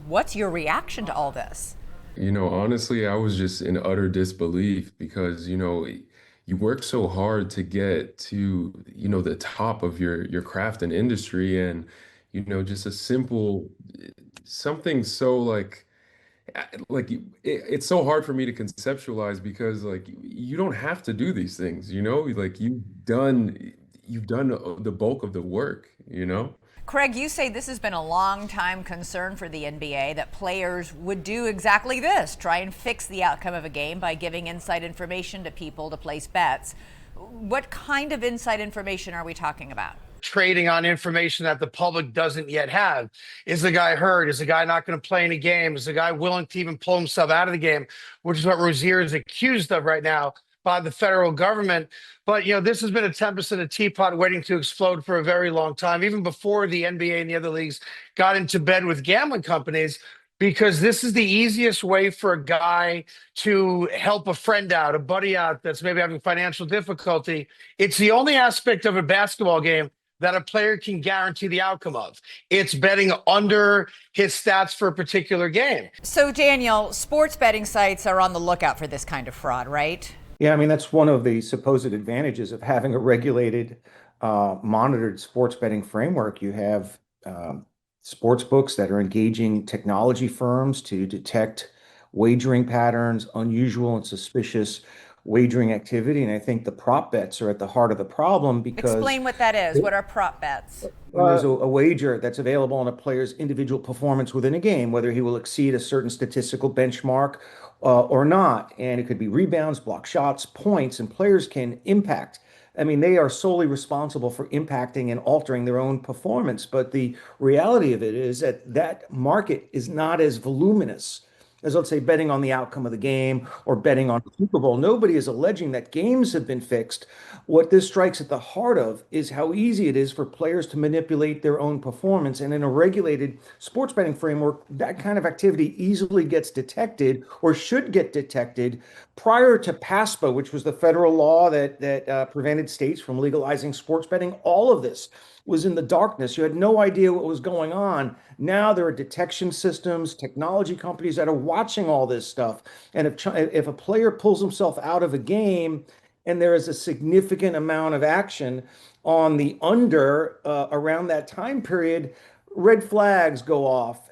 What's your reaction to all this? Honestly, I was just in utter disbelief because, you work so hard to get to, the top of your craft and industry and, just a simple something so it's so hard for me to conceptualize because like you don't have to do these things, Like you've done the bulk of the work. Craig, you say this has been a long time concern for the NBA that players would do exactly this, try and fix the outcome of a game by giving inside information to people to place bets. What kind of inside information are we talking about? Trading on information that the public doesn't yet have. Is the guy hurt? Is the guy not going to play any games? Is the guy willing to even pull himself out of the game, which is what Rozier is accused of right now by the federal government. But, this has been a tempest in a teapot waiting to explode for a very long time, even before the NBA and the other leagues got into bed with gambling companies, because this is the easiest way for a guy to help a friend out, a buddy out that's maybe having financial difficulty. It's the only aspect of a basketball game that a player can guarantee the outcome of. It's betting under his stats for a particular game. So, Daniel, sports betting sites are on the lookout for this kind of fraud, right? Yeah, I mean, that's one of the supposed advantages of having a regulated, monitored sports betting framework. You have sports books that are engaging technology firms to detect wagering patterns, unusual and suspicious wagering activity. And I think the prop bets are at the heart of the problem because Explain what that is. What are prop bets? when there's a wager that's available on a player's individual performance within a game, whether he will exceed a certain statistical benchmark or not. And it could be rebounds, block shots, points, and players can impact. I mean, they are solely responsible for impacting and altering their own performance. But the reality of it is that that market is not as voluminous as, let's say, betting on the outcome of the game or betting on the Super Bowl. Nobody is alleging that games have been fixed. What this strikes at the heart of is how easy it is for players to manipulate their own performance. And in a regulated sports betting framework, that kind of activity easily gets detected or should get detected prior to PASPA, which was the federal law that prevented states from legalizing sports betting. All of this was in the darkness. You had no idea what was going on. Now there are detection systems, technology companies that are watching all this stuff. And if a player pulls himself out of a game and there is a significant amount of action on the under around that time period, red flags go off.